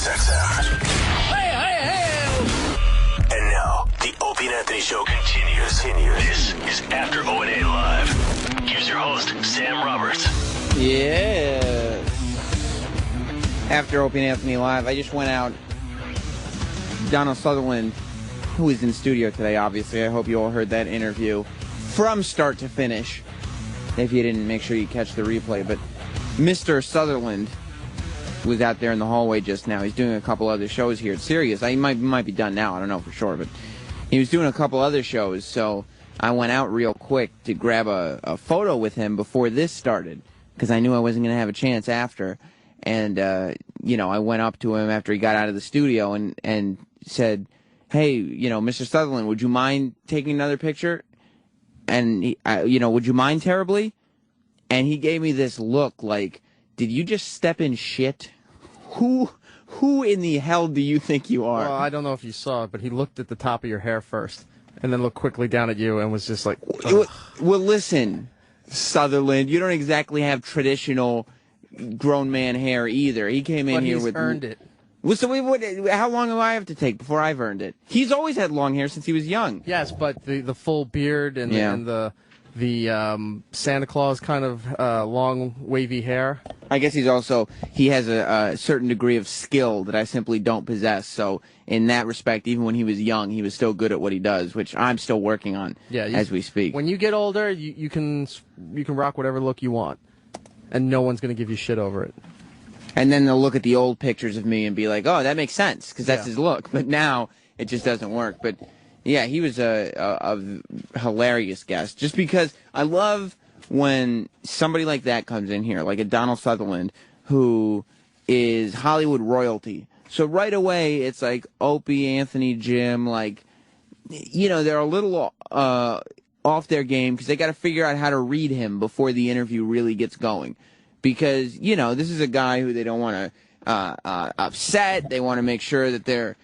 SiriusXM. And now, the Opie and Anthony Show continues. This is After O&A Live. Here's your host, Sam Roberts. Yes. After Opie and Anthony Live, I just went out. Donald Sutherland, who is in studio today, obviously. I hope you all heard that interview from start to finish. If you didn't, make sure you catch the replay. But Mr. Sutherland was out there in the hallway just now. He's doing a couple other shows here at Sirius. He might be done now. I don't know for sure. But he was doing a couple other shows, so I went out real quick to grab a photo with him before this started because I knew I wasn't going to have a chance after. And, I went up to him after he got out of the studio and said, hey, Mr. Sutherland, would you mind taking another picture? And, would you mind terribly? And he gave me this look like, did you just step in shit? Who in the hell do you think you are? Well, I don't know if you saw it, but he looked at the top of your hair first and then looked quickly down at you and was just like, ugh. Well, listen, Sutherland, you don't exactly have traditional grown man hair either. He came in here with... But he's earned it. Well, so how long do I have to take before I've earned it? He's always had long hair since he was young. Yes, but the full beard and the Santa Claus kind of long, wavy hair. I guess he has a certain degree of skill that I simply don't possess. So in that respect, even when he was young, he was still good at what he does, which I'm still working on as we speak. When you get older, you can rock whatever look you want, and no one's going to give you shit over it. And then they'll look at the old pictures of me and be like, oh, that makes sense, because that's his look. But now it just doesn't work. But yeah, he was a hilarious guest. Just because I love when somebody like that comes in here, like a Donald Sutherland, who is Hollywood royalty. So right away, it's like Opie, Anthony, Jim, like, they're a little off their game because they got to figure out how to read him before the interview really gets going. Because, this is a guy who they don't want to upset. They want to make sure that they're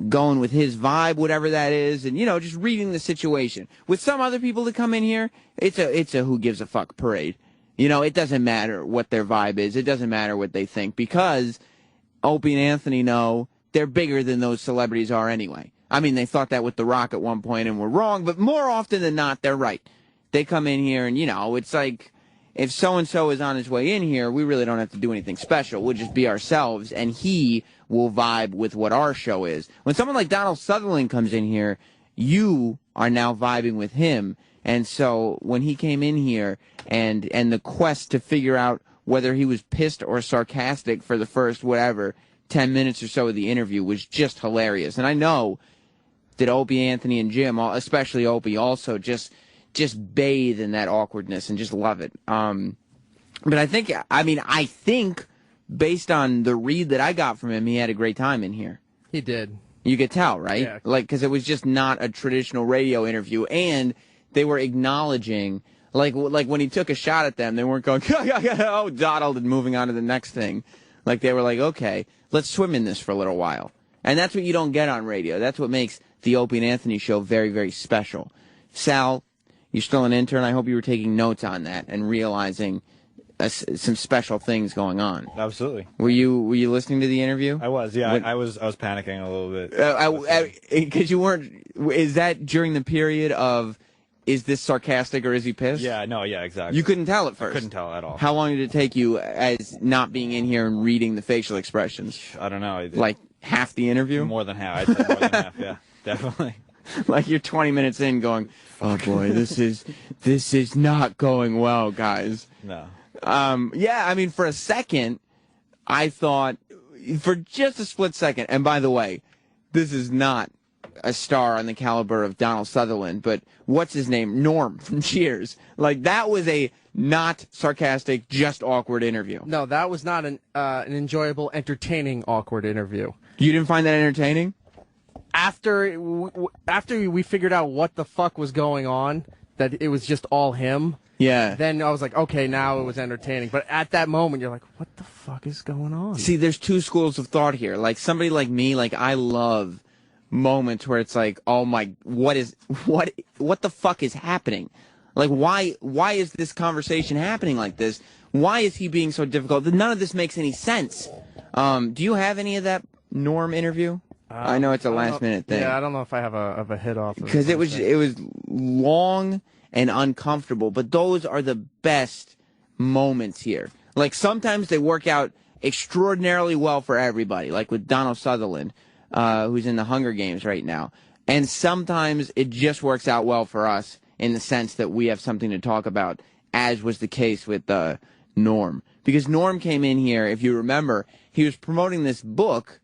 going with his vibe, whatever that is, and, just reading the situation. With some other people that come in here, it's a who gives a fuck parade. It doesn't matter what their vibe is. It doesn't matter what they think because Opie and Anthony know they're bigger than those celebrities are anyway. I mean, they thought that with The Rock at one point and were wrong, but more often than not, they're right. They come in here and, it's like... if so-and-so is on his way in here, we really don't have to do anything special. We'll just be ourselves, and he will vibe with what our show is. When someone like Donald Sutherland comes in here, you are now vibing with him. And so when he came in here and the quest to figure out whether he was pissed or sarcastic for the first, 10 minutes or so of the interview was just hilarious. And I know that Opie, Anthony, and Jim, especially Opie, also just bathe in that awkwardness and just love it. But I think based on the read that I got from him, he had a great time in here. He did. You could tell, right? Yeah. Because it was just not a traditional radio interview, and they were acknowledging, like when he took a shot at them, they weren't going, oh, Donald, and moving on to the next thing. Like, they were like, okay, let's swim in this for a little while. And that's what you don't get on radio. That's what makes the Opie and Anthony show very, very special. Sal, you're still an intern. I hope you were taking notes on that and realizing some special things going on. Absolutely. Were you listening to the interview? I was. Yeah, I was panicking a little bit. Because you weren't. Is that during the period of, is this sarcastic or is he pissed? Yeah. No. Yeah. Exactly. You couldn't tell at first. I couldn't tell at all. How long did it take you as not being in here and reading the facial expressions? I don't know. Like half the interview? More than half. I'd say more than half. Yeah. Definitely. Like you're 20 minutes in going, oh boy, this is not going well, guys. No. Yeah, I mean, for a second, I thought, for just a split second, and by the way, this is not a star on the caliber of Donald Sutherland, but what's his name? Norm from Cheers. Like, that was a not sarcastic, just awkward interview. No, that was not an enjoyable, entertaining, awkward interview. You didn't find that entertaining? After we figured out what the fuck was going on, that it was just all him. Yeah. Then I was like, okay, now it was entertaining. But at that moment, you're like, what the fuck is going on? See, there's two schools of thought here. Like, somebody like me, like, I love moments where it's like, oh my, what the fuck is happening? Like, why is this conversation happening like this? Why is he being so difficult? None of this makes any sense. Do you have any of that Norm interview? I know it's a last-minute thing. Yeah, I don't know if I have a hit off. Because it was long and uncomfortable, but those are the best moments here. Like, sometimes they work out extraordinarily well for everybody, like with Donald Sutherland, who's in the Hunger Games right now. And sometimes it just works out well for us in the sense that we have something to talk about, as was the case with Norm. Because Norm came in here, if you remember, he was promoting this book,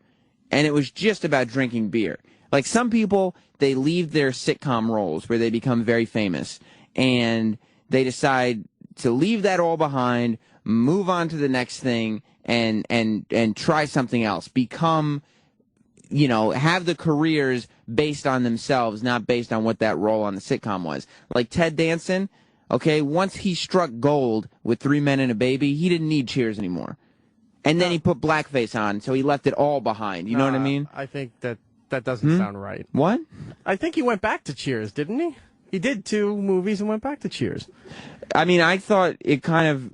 and it was just about drinking beer. Like, some people, they leave their sitcom roles where they become very famous, and they decide to leave that all behind, move on to the next thing, and try something else. Become, have the careers based on themselves, not based on what that role on the sitcom was. Like Ted Danson, okay, once he struck gold with 3 Men and a Baby, he didn't need Cheers anymore. And then he put blackface on, so he left it all behind. You know what I mean? I think that doesn't sound right. What? I think he went back to Cheers, didn't he? He did 2 movies and went back to Cheers. I mean, I thought it kind of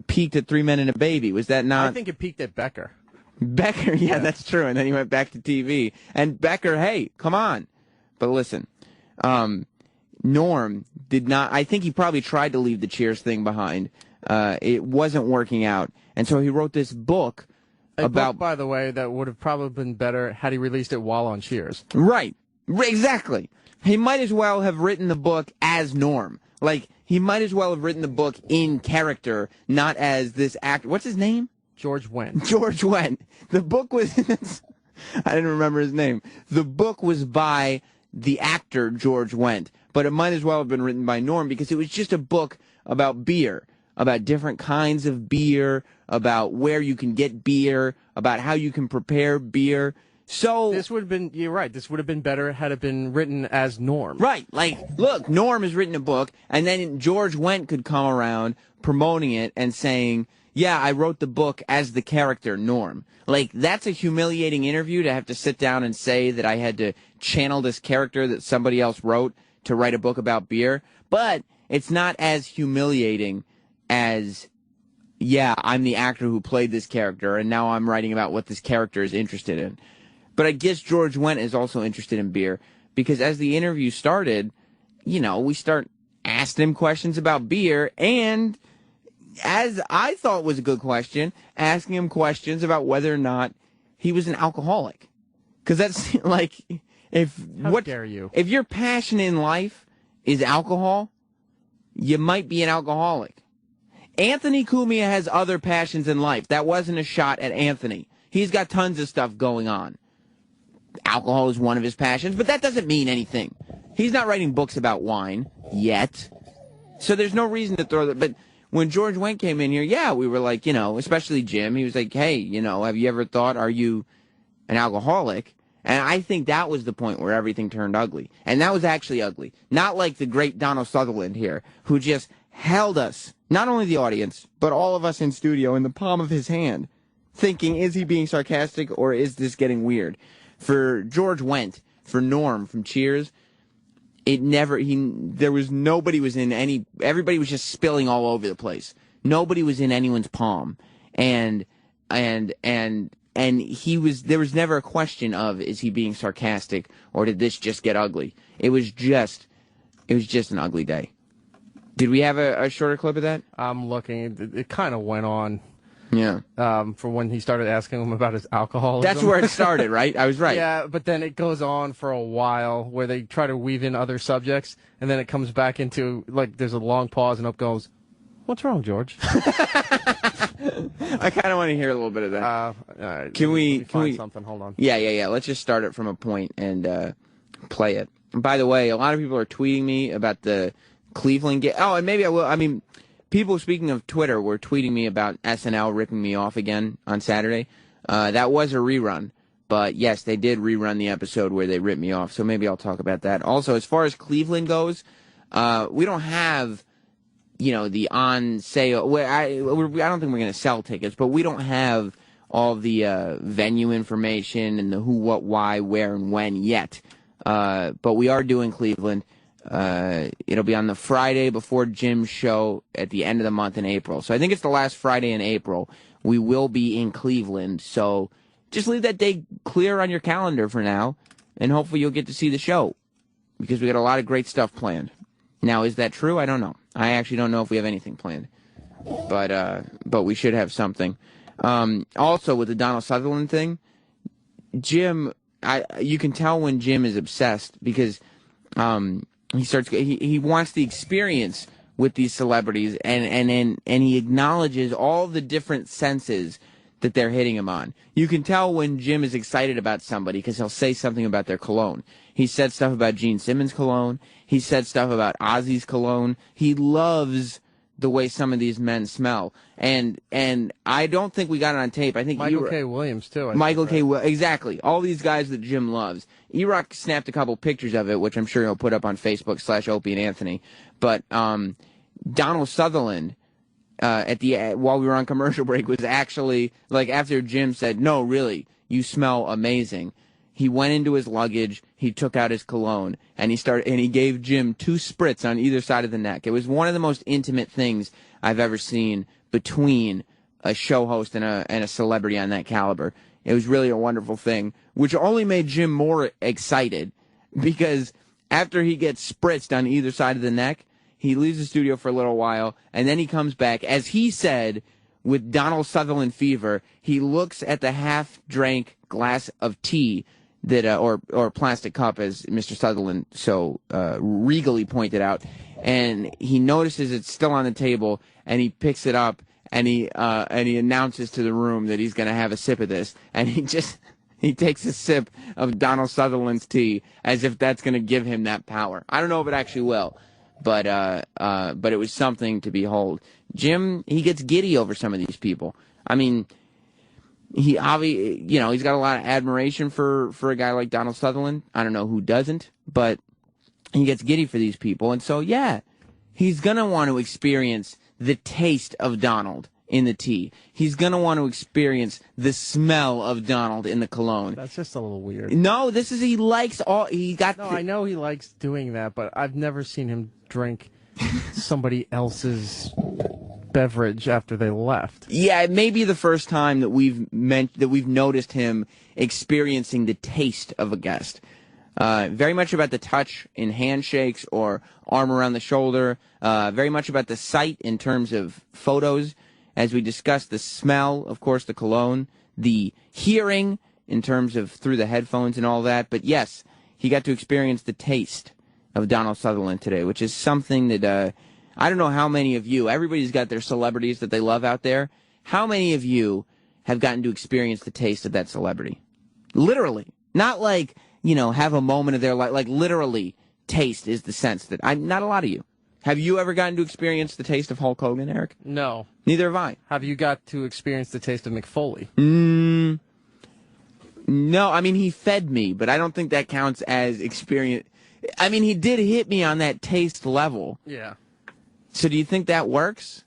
peaked at 3 Men and a Baby. Was that not? I think it peaked at Becker. Becker, yeah, that's true. And then he went back to TV. And Becker, hey, come on. But listen, Norm did not. I think he probably tried to leave the Cheers thing behind. It wasn't working out. And so he wrote this book book, by the way, that would have probably been better had he released it while on Cheers. Right. Exactly. He might as well have written the book as Norm. Like, he might as well have written the book in character, not as this actor. What's his name? George Wendt. George Wendt. The book was... I didn't remember his name. The book was by the actor George Wendt, but it might as well have been written by Norm because it was just a book about beer, about different kinds of beer, about where you can get beer, about how you can prepare beer. So this would have been, you're right, this would have been better had it been written as Norm. Right. Like, look, Norm has written a book, and then George Wendt could come around promoting it and saying, yeah, I wrote the book as the character Norm. Like, that's a humiliating interview to have to sit down and say that I had to channel this character that somebody else wrote to write a book about beer. But it's not as humiliating as, yeah, I'm the actor who played this character, and now I'm writing about what this character is interested in. But I guess George Wendt is also interested in beer, because as the interview started, we start asking him questions about beer, and as I thought was a good question, asking him questions about whether or not he was an alcoholic. Because that's, like, How dare you? If your passion in life is alcohol, you might be an alcoholic. Anthony Cumia has other passions in life. That wasn't a shot at Anthony. He's got tons of stuff going on. Alcohol is one of his passions, but that doesn't mean anything. He's not writing books about wine yet. So there's no reason to throw that. But when George Wendt came in here, yeah, we were like, especially Jim, he was like, hey, have you ever thought, are you an alcoholic? And I think that was the point where everything turned ugly. And that was actually ugly. Not like the great Donald Sutherland here, who just held us, not only the audience, but all of us in studio in the palm of his hand, thinking, is he being sarcastic or is this getting weird? For George Wendt, for Norm from Cheers, everybody was just spilling all over the place. Nobody was in anyone's palm. And there was never a question of, is he being sarcastic or did this just get ugly? It was just an ugly day. Did we have a shorter clip of that? I'm looking. It kind of went on. Yeah. For when he started asking him about his alcoholism. That's where it started, right? I was right. Yeah, but then it goes on for a while where they try to weave in other subjects, and then it comes back into, like, there's a long pause, and up goes, what's wrong, George? I kind of want to hear a little bit of that. Can we find something? Hold on. Yeah. Let's just start it from a point and play it. And by the way, a lot of people are tweeting me about the Cleveland game. Oh, and maybe I will. I mean, people, speaking of Twitter, were tweeting me about SNL ripping me off again on Saturday. That was a rerun. But, yes, they did rerun the episode where they ripped me off, so maybe I'll talk about that. Also, as far as Cleveland goes, we don't have, the on sale. I don't think we're going to sell tickets, but we don't have all the venue information and the who, what, why, where, and when yet. But we are doing Cleveland. It'll be on the Friday before Jim's show at the end of the month in April. So I think it's the last Friday in April. We will be in Cleveland, so just leave that day clear on your calendar for now, and hopefully you'll get to see the show, because we got a lot of great stuff planned. Now, is that true? I don't know. I actually don't know if we have anything planned, but we should have something. Also, with the Donald Sutherland thing, Jim, you can tell when Jim is obsessed, because he wants the experience with these celebrities, and he acknowledges all the different senses that they're hitting him on. You can tell when Jim is excited about somebody because he'll say something about their cologne. He said stuff about Gene Simmons' cologne. He said stuff about Ozzy's cologne. He loves the way some of these men smell. And I don't think we got it on tape. I think Michael K. Williams, too. Exactly. All these guys that Jim loves. E-Rock snapped a couple pictures of it, which I'm sure he'll put up on Facebook /Opie and Anthony. But Donald Sutherland, while we were on commercial break, was actually, like, after Jim said, no, really, you smell amazing, he went into his luggage, he took out his cologne, and he gave Jim 2 spritz on either side of the neck. It was one of the most intimate things I've ever seen between a show host and a celebrity on that caliber. It was really a wonderful thing, which only made Jim more excited, because after he gets spritzed on either side of the neck, he leaves the studio for a little while, and then he comes back. As he said, with Donald Sutherland fever, he looks at the half-drank glass of tea that, or plastic cup, as Mr. Sutherland so regally pointed out, and he notices it's still on the table, and he picks it up, and he announces to the room that he's going to have a sip of this, and he takes a sip of Donald Sutherland's tea as if that's going to give him that power. I don't know if it actually will, but it was something to behold. Jim, he gets giddy over some of these people. I mean, he's got a lot of admiration for a guy like Donald Sutherland. I don't know who doesn't, but he gets giddy for these people. And so, yeah, he's going to want to experience the taste of Donald in the tea. He's going to want to experience the smell of Donald in the cologne. That's just a little weird. No, he likes all, I know he likes doing that, but I've never seen him drink somebody else's beverage after they left. Yeah, it may be the first time that we've noticed him experiencing the taste of a guest. Very much about the touch in handshakes or arm around the shoulder. Very much about the sight in terms of photos. As we discussed, the smell, of course, the cologne. The hearing in terms of through the headphones and all that. But yes, he got to experience the taste of Donald Sutherland today, which is something that I don't know how many of you, everybody's got their celebrities that they love out there. How many of you have gotten to experience the taste of that celebrity? Literally. Not like, have a moment of their life. Like, literally, taste is the sense that not a lot of you. Have you ever gotten to experience the taste of Hulk Hogan, Eric? No. Neither have I. Have you got to experience the taste of McFoley? No, I mean, he fed me, but I don't think that counts as experience. I mean, he did hit me on that taste level. Yeah. So do you think that works?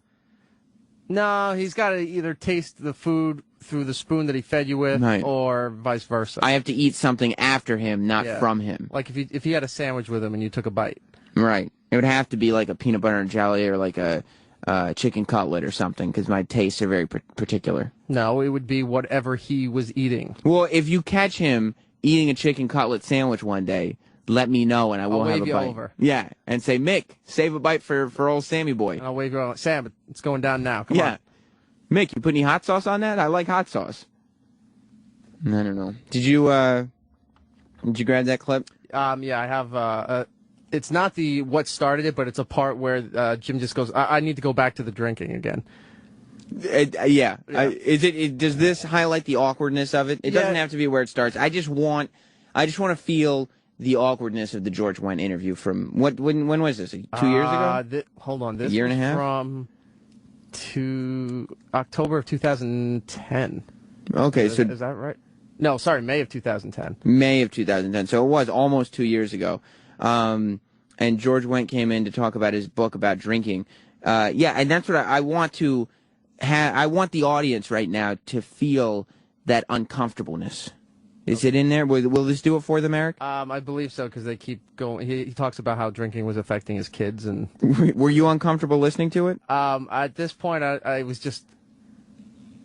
No, he's got to either taste the food through the spoon that he fed you with, right, or vice versa. I have to eat something after him, not from him. Like if you had a sandwich with him and you took a bite. Right. It would have to be like a peanut butter and jelly or like a chicken cutlet or something, because my tastes are very particular. No, it would be whatever he was eating. Well, if you catch him eating a chicken cutlet sandwich one day, let me know and I will have a bite. Over. Yeah, and say, Mick, save a bite for old Sammy boy. And I'll wave you over. Sam, it's going down now. Come on. Mick, you put any hot sauce on that? I like hot sauce. I don't know. Did you grab that clip? Yeah, I have. It's not the what started it, but it's a part where Jim just goes, I need to go back to the drinking again. Yeah. Does this highlight the awkwardness of it? It doesn't have to be where it starts. I just want to feel the awkwardness of the George Wendt interview from when was this? 2 years ago? Hold on, this a year and a half? From October of 2010. Okay, is that right? No, sorry, May of 2010. May of 2010. So it was almost 2 years ago. And George Wendt came in to talk about his book about drinking. And that's what I want to have. I want the audience right now to feel that uncomfortableness. Is it in there? Will this do it for them, Eric? I believe so, because they keep going. He talks about how drinking was affecting his kids. And were you uncomfortable listening to it? At this point, I was just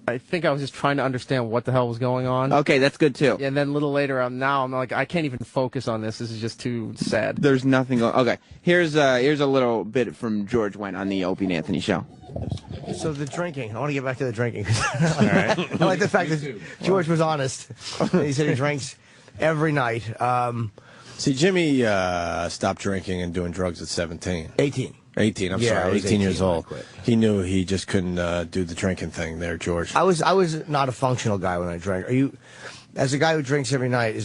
I think I was just trying to understand what the hell was going on. Okay, that's good too. And then a little later, I'm like, I can't even focus on this. This is just too sad. There's nothing going. Okay, here's a little bit from George Wendt on the Opie and Anthony show. So the drinking. I want to get back to the drinking. I like the fact that George was honest. He said he drinks every night. See, Jimmy stopped drinking and doing drugs at 17. 18. 18, I'm Yeah, I sorry, was 18 years 18 when I old. quit. He knew he just couldn't do the drinking thing there, George. I was not a functional guy when I drank. Are you, as a guy who drinks every night,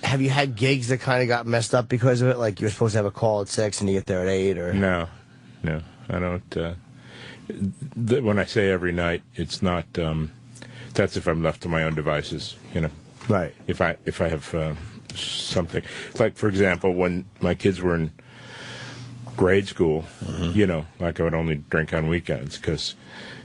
have you had gigs that kind of got messed up because of it? Like you were supposed to have a call at 6 and you get there at 8? Or No, I don't. When I say every night, it's not. That's if I'm left to my own devices, you know. Right. If I have something, like for example, when my kids were in grade school, you know, like I would only drink on weekends because,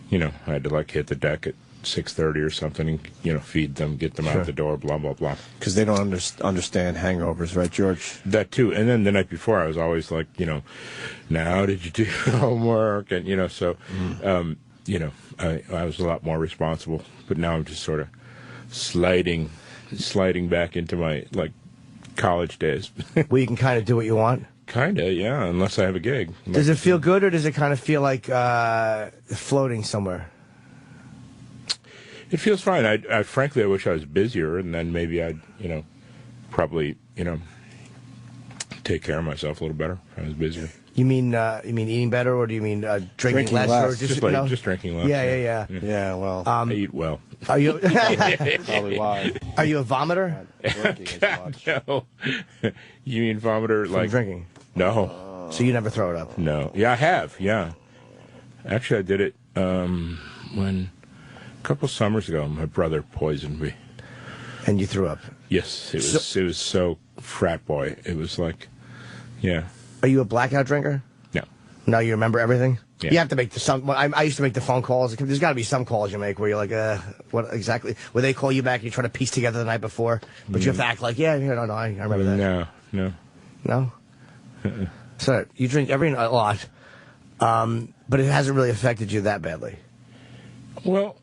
you know, I had to like hit the deck at 6:30 or something, and, you know, feed them, get them out the door, blah blah blah. Because they don't understand hangovers, right, George? That too. And then the night before, I was always like, you know, now did you do your homework? And you know, so you know, I was a lot more responsible. But now I'm just sort of sliding back into my like college days. where you can kind of do what you want? Kinda, yeah. Unless I have a gig. Does it feel good, or does it kind of feel like floating somewhere? It feels fine. I frankly, I wish I was busier, and then maybe I'd, you know, probably, you know, take care of myself a little better if I was busier. You mean eating better, or do you mean drinking less, or Just you know? just drinking less. Yeah. Yeah, well, I eat well. Are you probably why. are you a vomiter? God, no. You mean vomiter From like drinking? No. So you never throw it up? No. Yeah, I have. Yeah. Actually, I did it when a couple summers ago. My brother poisoned me. And you threw up? Yes, it was so frat boy. It was like, yeah. Are you a blackout drinker? No. No, you remember everything? Yeah. You have to make I used to make the phone calls. There's got to be some calls you make where you're like, what exactly? Where they call you back and you try to piece together the night before, but you have to act like, no, I remember that. No. No? So you drink a lot, but it hasn't really affected you that badly. Well,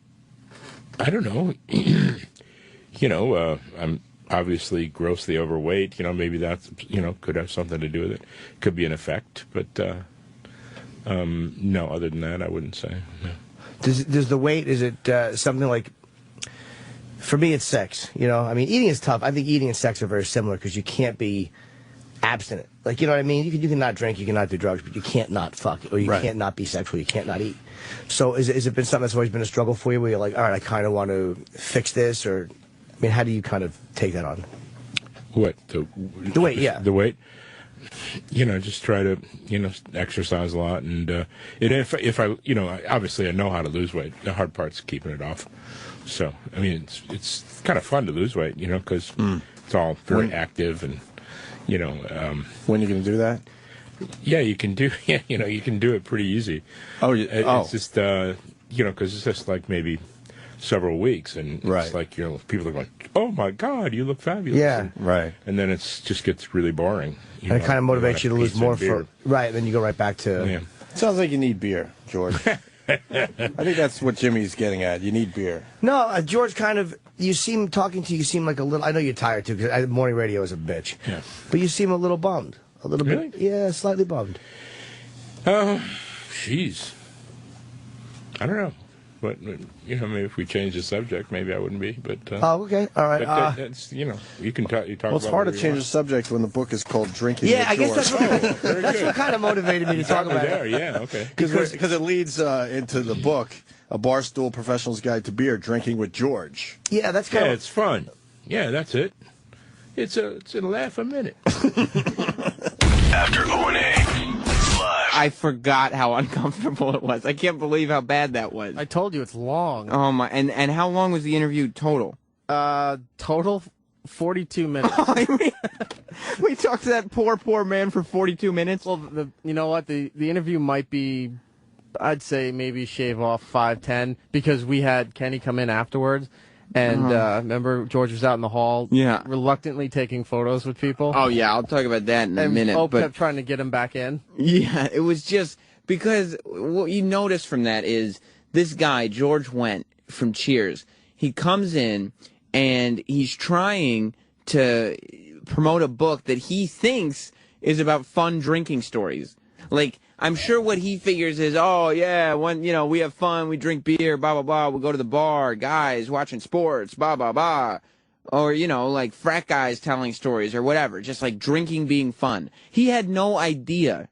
I don't know. You know, I'm obviously grossly overweight. You know, maybe that's, you know, could have something to do with it. Could be an effect, but no, other than that, I wouldn't say. No. Does the weight, is it something like, for me, it's sex. You know, I mean, eating is tough. I think eating and sex are very similar because you can't be abstinent. Like, you know what I mean? You can not drink, you can not do drugs, but you can't not fuck, or you can't not be sexual, you can't not eat. So is it been something that's always been a struggle for you, where you're like, all right, I kind of want to fix this, or, I mean, how do you kind of take that on? What? The weight, yeah. The weight? You know, just try to, you know, exercise a lot, and if I, you know, obviously I know how to lose weight. The hard part's keeping it off. So, I mean, it's kind of fun to lose weight, you know, because it's all very active, and, you know. When are you going to do that? Yeah, you can do. Yeah, you know, you can do it pretty easy. It's just, you know, because it's just like maybe several weeks, and it's like, you know, people are like, "Oh my God, you look fabulous!" Yeah, And then it just gets really boring. And it kind of motivates you to lose more beer. then you go right back to. Yeah. Sounds like you need beer, George. I think that's what Jimmy's getting at. You need beer. No, George, kind of. You seem like a little. I know you're tired too, because morning radio is a bitch. Yeah. But you seem a little bummed. A little bit. Yeah, slightly bummed. Jeez. I don't know. But, you know, maybe if we change the subject, maybe I wouldn't be. But okay, all right. But that's, you know, you can talk. You talk. Well, it's about hard to whatever you change want. the subject when the book is called Drinking. Yeah, I guess George. that's what kind of motivated me to talk about There, it. yeah, okay. Because it leads into the book, A Barstool Professional's Guide to Beer, Drinking with George. Yeah, that's kind of. It's fun. Yeah, that's it. It's a laugh a minute. After O&A live. I forgot how uncomfortable it was. I can't believe how bad that was. I told you it's long. Oh my! And how long was the interview total? Total 42 minutes. We talked to that poor man for 42 minutes. Well, you know what? The interview might be, I'd say maybe shave off 5-10, because we had Kenny come in afterwards. And remember, George was out in the hall, reluctantly taking photos with people. Oh yeah, I'll talk about that in a minute. Ope kept trying to get him back in. Yeah, it was just because what you notice from that is this guy George Wendt, from Cheers. He comes in and he's trying to promote a book that he thinks is about fun drinking stories. Like, I'm sure what he figures is, oh, yeah, when, we have fun, we drink beer, blah, blah, blah, we go to the bar, guys watching sports, blah, blah, blah. Or, like frat guys telling stories or whatever, just like drinking being fun. He had no idea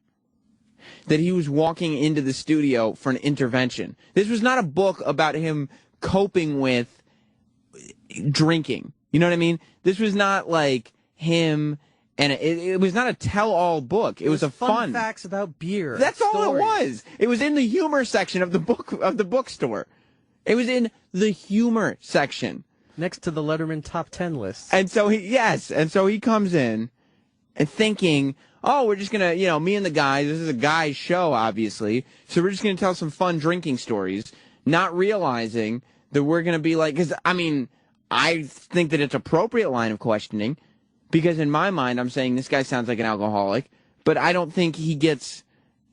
that he was walking into the studio for an intervention. This was not a book about him coping with drinking. You know what I mean? This was not like him, and it was not a tell-all book. It was a fun facts about beer. That's all it was. It was in the humor section of the bookstore. It was in the humor section. Next to the Letterman top 10 list. And so he comes in and thinking, oh, we're just going to, me and the guys, this is a guy's show, obviously, so we're just going to tell some fun drinking stories, not realizing that we're going to be like, because, I think that it's appropriate line of questioning, because in my mind, I'm saying this guy sounds like an alcoholic, but I don't think he gets,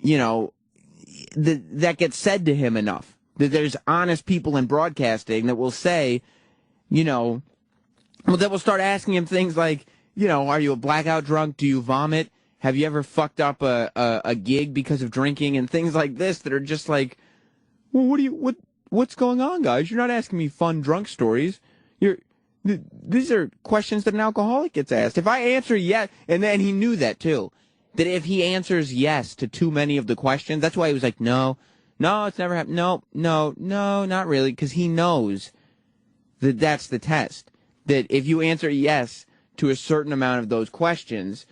that gets said to him enough. That there's honest people in broadcasting that will say, that will start asking him things like, are you a blackout drunk? Do you vomit? Have you ever fucked up a gig because of drinking? And things like this that are just like, well, what's going on, guys? You're not asking me fun drunk stories. These are questions that an alcoholic gets asked. If I answer yes, and then he knew that too, that if he answers yes to too many of the questions, that's why he was like, no, it's never happened. No, not really, because he knows that that's the test. That if you answer yes to a certain amount of those questions,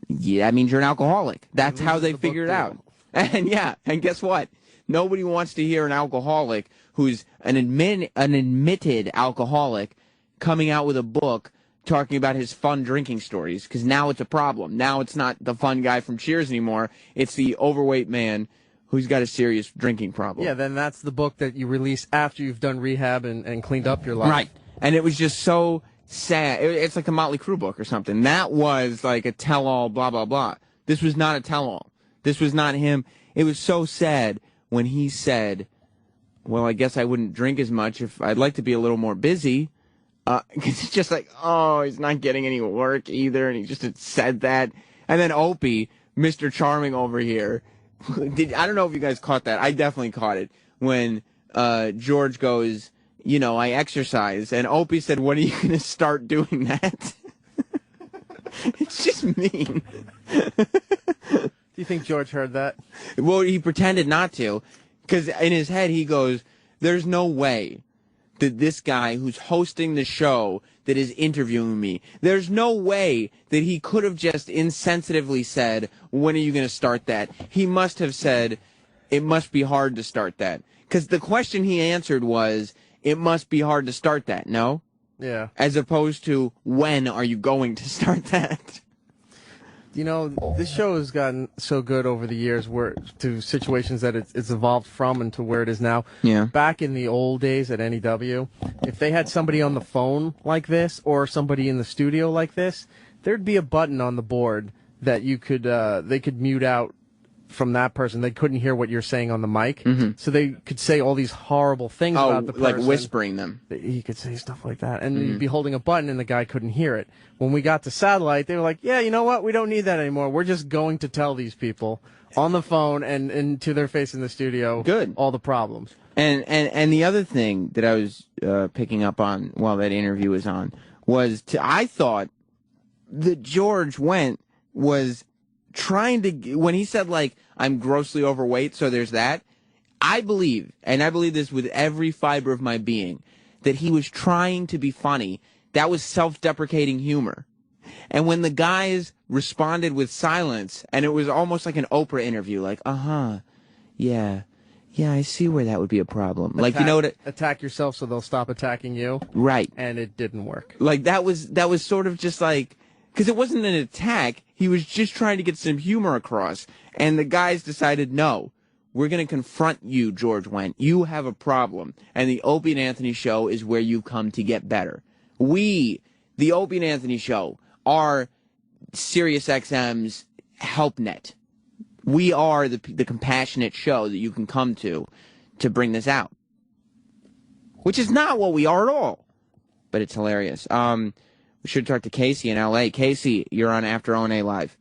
that means you're an alcoholic. That's how they figure it out. And and guess what? Nobody wants to hear an alcoholic who's an admitted alcoholic coming out with a book talking about his fun drinking stories, because now it's a problem. Now it's not the fun guy from Cheers anymore. It's the overweight man who's got a serious drinking problem. Yeah, then that's the book that you release after you've done rehab and cleaned up your life. Right. And it was just so sad. It's like a Motley Crue book or something. That was like a tell-all, blah, blah, blah. This was not a tell-all. This was not him. It was so sad when he said, well, I guess I wouldn't drink as much if I'd like to be a little more busy. Because it's just like, oh, he's not getting any work either. And he just had said that. And then Opie, Mr. Charming over here, I don't know if you guys caught that. I definitely caught it when George goes, I exercise. And Opie said, when are you going to start doing that? It's just mean. Do you think George heard that? Well, he pretended not to. Because in his head, he goes, there's no way that this guy who's hosting the show that is interviewing me, there's no way that he could have just insensitively said, when are you going to start that? He must have said, it must be hard to start that. Because the question he answered was, it must be hard to start that, no? Yeah. As opposed to, when are you going to start that? This show has gotten so good over the years to situations that it's evolved from and to where it is now. Yeah. Back in the old days at NEW, if they had somebody on the phone like this or somebody in the studio like this, there'd be a button on the board that you could they could mute out from that person. They couldn't hear what you're saying on the mic, so they could say all these horrible things about the person. Like whispering them. He could say stuff like that, and you'd be holding a button, and the guy couldn't hear it. When we got to satellite, they were like, yeah, you know what? We don't need that anymore. We're just going to tell these people on the phone and to their face in the studio all the problems. And the other thing that I was picking up on while that interview was on was I thought that George was trying to, when he said, like, I'm grossly overweight, so there's that, I believe, and I believe this with every fiber of my being, that he was trying to be funny. That was self-deprecating humor. And when the guys responded with silence, and it was almost like an Oprah interview, like, yeah, I see where that would be a problem. Attack yourself so they'll stop attacking you. Right. And it didn't work. Like, that was sort of just like, because it wasn't an attack. He was just trying to get some humor across. And the guys decided, no, we're going to confront you, George Wendt. You have a problem. And the Opie and Anthony Show is where you come to get better. We, the Opie and Anthony Show, are SiriusXM's help net. We are the compassionate show that you can come to bring this out. which is not what we are at all. But it's hilarious. We should talk to Casey in L.A. Casey, you're on After O&A Live.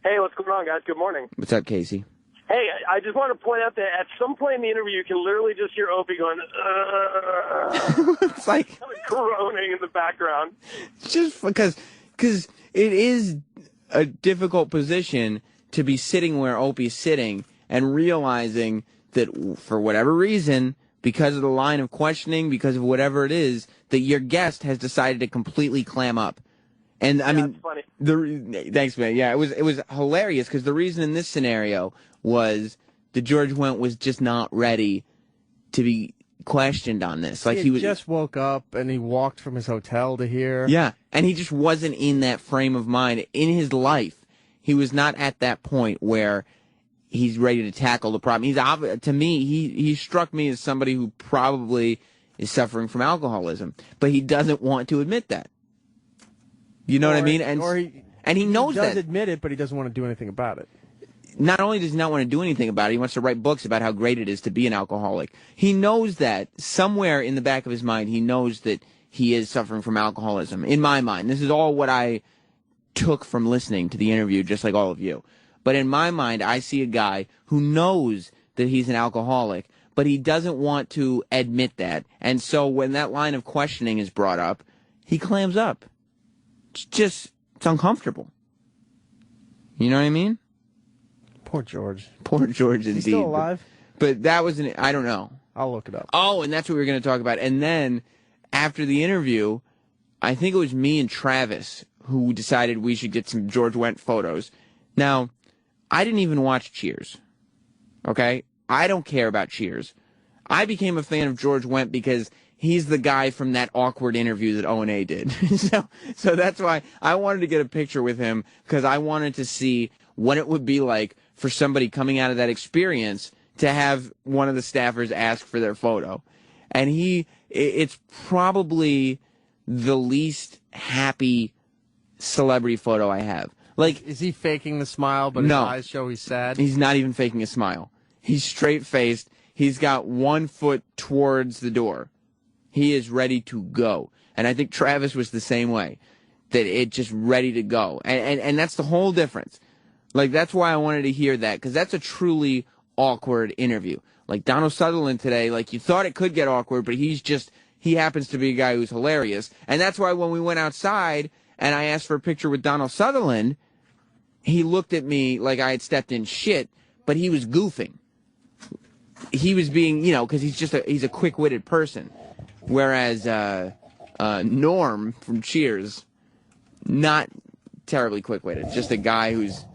Hey, what's going on, guys? Good morning. What's up, Casey? Hey, I just want to point out that at some point in the interview, you can literally just hear Opie going, it's like kind of groaning in the background. Just because it is a difficult position to be sitting where Opie's sitting and realizing that for whatever reason, because of the line of questioning, because of whatever it is, that your guest has decided to completely clam up. And I mean, funny. Thanks, man. Yeah, it was hilarious because the reason in this scenario was that George Wendt was just not ready to be questioned on this. Like he just woke up and he walked from his hotel to here. Yeah, and he just wasn't in that frame of mind in his life. He was not at that point where he's ready to tackle the problem. To me, he struck me as somebody who probably is suffering from alcoholism, but he doesn't want to admit that. You know what I mean? And he knows that. He does admit it, but he doesn't want to do anything about it. Not only does he not want to do anything about it, he wants to write books about how great it is to be an alcoholic. He knows that somewhere in the back of his mind, he knows that he is suffering from alcoholism. In my mind, this is all what I took from listening to the interview, just like all of you. But in my mind, I see a guy who knows that he's an alcoholic, but he doesn't want to admit that. And so when that line of questioning is brought up, he clams up. It's uncomfortable. You know what I mean? Poor George. Poor George, indeed. Is he still alive? But that was I don't know. I'll look it up. Oh, and that's what we were going to talk about. And then, after the interview, I think it was me and Travis who decided we should get some George Wendt photos. Now, I didn't even watch Cheers. Okay? I don't care about Cheers. I became a fan of George Wendt because he's the guy from that awkward interview that O&A did. so that's why I wanted to get a picture with him, because I wanted to see what it would be like for somebody coming out of that experience to have one of the staffers ask for their photo. And it's probably the least happy celebrity photo I have. Like, is he faking the smile, but his eyes show he's sad? He's not even faking a smile. He's straight-faced. He's got one foot towards the door. He is ready to go. And I think Travis was the same way, that it just ready to go. And that's the whole difference. Like, that's why I wanted to hear that, because that's a truly awkward interview. Like, Donald Sutherland today, like, you thought it could get awkward, but he happens to be a guy who's hilarious. And that's why when we went outside and I asked for a picture with Donald Sutherland, he looked at me like I had stepped in shit, but he was goofing. He was being, because he's a quick-witted person. Whereas Norm from Cheers, not terribly quick-witted, just a guy who's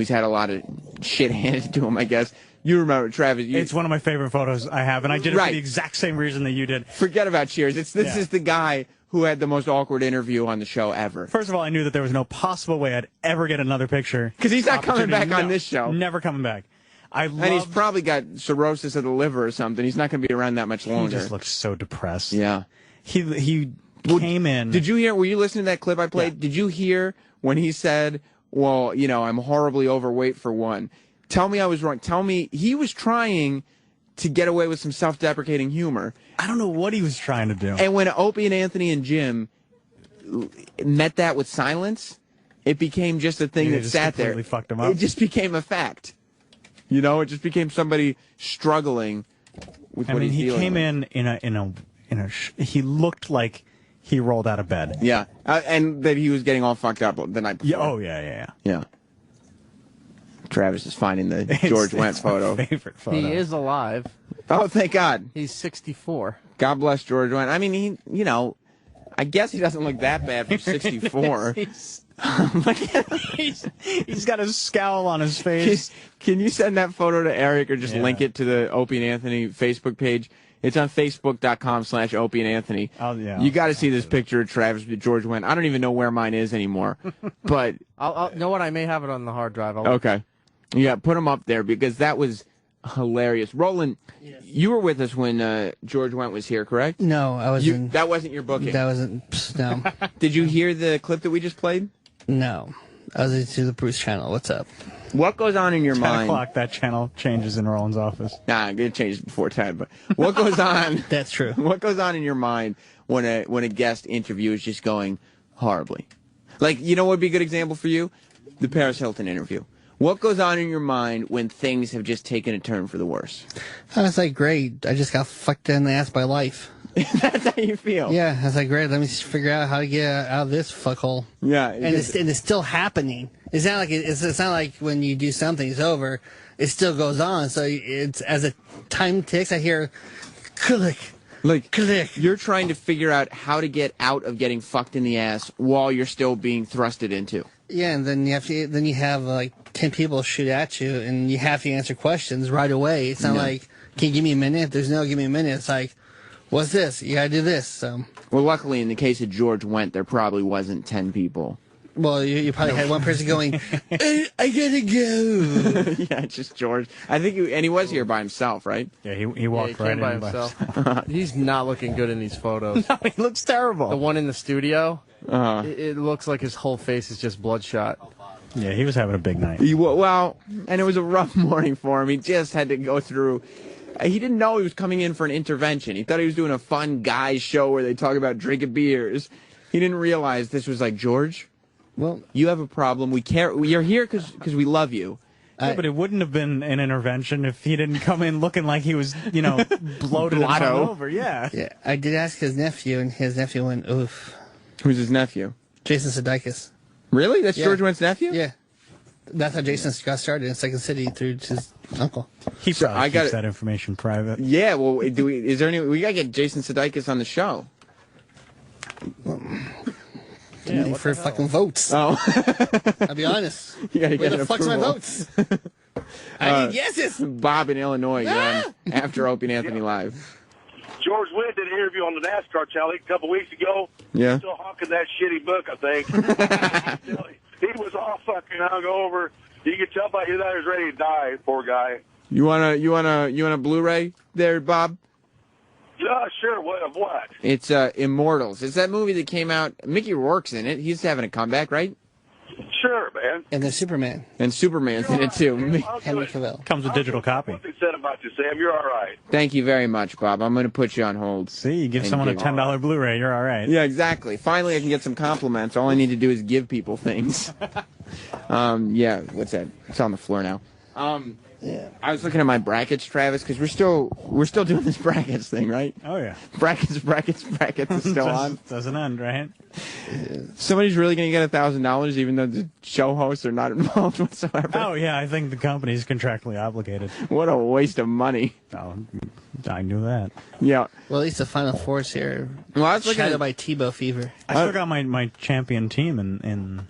had a lot of shit handed to him, I guess. You remember, Travis. It's one of my favorite photos I have, and I did it for the exact same reason that you did. Forget about Cheers. This is the guy who had the most awkward interview on the show ever. First of all, I knew that there was no possible way I'd ever get another picture. Because he's not coming back on this show. Never coming back. And he's probably got cirrhosis of the liver or something. He's not going to be around that much longer. He just looks so depressed. Yeah. He came in. Did you hear? Were you listening to that clip I played? Yeah. Did you hear when he said, well, I'm horribly overweight for one? Tell me I was wrong. Tell me he was trying to get away with some self-deprecating humor. I don't know what he was trying to do. And when Opie and Anthony and Jim met that with silence, it became just a thing that sat there. Completely fucked him up. It just became a fact. It just became somebody struggling with what he's dealing with. He came in he looked like he rolled out of bed. Yeah, and that he was getting all fucked up the night before. Yeah. Oh, yeah. Yeah. Travis is finding the George Wendt photo. Favorite photo. He is alive. Oh, thank God. He's 64. God bless George Wendt. I mean, I guess he doesn't look that bad for 64. He's got a scowl on his face. Can you send that photo to Eric or just link it to the Opie and Anthony Facebook page? It's on Facebook.com/Opie and Anthony. Oh, yeah. You got to see this picture of Travis with George Wendt. I don't even know where mine is anymore. But I'll know what? I may have it on the hard drive. Okay. Yeah, put them up there because that was hilarious. Roland, you were with us when George Wendt was here, correct? No, I wasn't. That wasn't your booking? That wasn't, no. Did you hear the clip that we just played? No. I was into the Bruce channel. What's up? What goes on in your 10 mind? o'clock, that channel changes in Roland's office. Nah, I'm going to change it before 10, but what goes on? That's true. What goes on in your mind when a guest interview is just going horribly? Like, you know what would be a good example for you? The Paris Hilton interview. What goes on in your mind when things have just taken a turn for the worse? I was like, great. I just got fucked in the ass by life. That's how you feel? Yeah, I was like, great. Let me figure out how to get out of this fuckhole. Yeah. And it's still happening. It's not like it's not like when you do something, it's over. It still goes on. So it's as the time ticks, I hear click. Like, click. You're trying to figure out how to get out of getting fucked in the ass while you're still being thrusted into. Yeah, and then you have like 10 people shoot at you, and you have to answer questions right away. It's not like, can you give me a minute? If there's no give me a minute, it's like, what's this? You gotta do this. So. Well, luckily, in the case of George Wendt, there probably wasn't 10 people. Well, you probably had one person going, I gotta go. Yeah, just George. I think he was here by himself, right? Yeah, he walked right in by himself. He's not looking good in these photos. No, he looks terrible. The one in the studio, it looks like his whole face is just bloodshot. Yeah, he was having a big night. Well, and it was a rough morning for him. He just had to go through. He didn't know he was coming in for an intervention. He thought he was doing a fun guys show where they talk about drinking beers. He didn't realize this was like, George, well, you have a problem. We care. You're here because we love you. Yeah, but it wouldn't have been an intervention if he didn't come in looking like he was, bloated and hungover. Yeah. Yeah, I did ask his nephew, and his nephew went, oof. Who's his nephew? Jason Sudeikis. Really? That's George Wendt's nephew? Yeah. That's how Jason got started in Second City through his uncle. He probably keeps that information private. Yeah, well, we gotta get Jason Sudeikis on the show. Yeah, for fucking votes. Oh. I'll be honest. You gotta Where get the fuck's my votes? I need yeses. Bob in Illinois, you're on After Opie and Anthony Live. George Wendt did an interview on the NASCAR channel a couple weeks ago. Yeah. Still hawking that shitty book, I think. He was all fucking hungover. You could tell by his eye he was ready to die, poor guy. You want a Blu-ray there, Bob? Yeah, sure. What? It's Immortals. It's that movie that came out. Mickey Rourke's in it. He's having a comeback, right? Sure, man. And then Superman. And Superman's in it too. Henry Cavill. Comes with digital copy. What they said about you, Sam. You're all right. Thank you very much, Bob. I'm going to put you on hold. See, you give someone a $10 Blu-ray, you're all right. Yeah, exactly. Finally, I can get some compliments. All I need to do is give people things. Yeah, what's that? It's on the floor now. Yeah. I was looking at my brackets, Travis, because we're still doing this brackets thing, right? Oh yeah. Brackets is still on. Doesn't end, right? Somebody's really going to get $1,000, even though the show hosts are not involved whatsoever. Oh yeah, I think the company's contractually obligated. What a waste of money. Oh, I knew that. Yeah. Well, at least the Final Four's here. Well, I was looking shadowed by Tebow fever. I still got my champion team in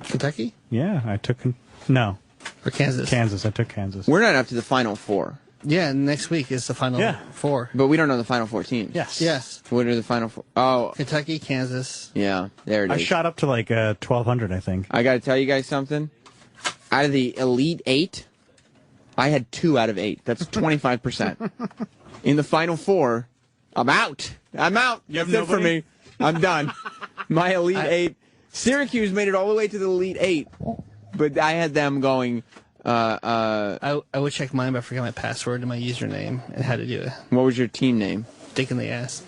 Kentucky. Yeah, I took no. Or Kansas. I took Kansas. We're not up to the Final Four. Yeah, next week is the Final Four. But we don't know the Final Four teams. Yes. What are the Final Four? Oh. Kentucky, Kansas. Yeah, there it is. I shot up to like 1,200, I think. I got to tell you guys something. Out of the Elite Eight, I had 2 out of 8. That's 25%. In the Final Four, I'm out. That's it for me. I'm done. My Elite Eight. Syracuse made it all the way to the Elite Eight. But I had them going. I would check mine, but I forgot my password and my username and how to do it. What was your team name? Dick in the ass.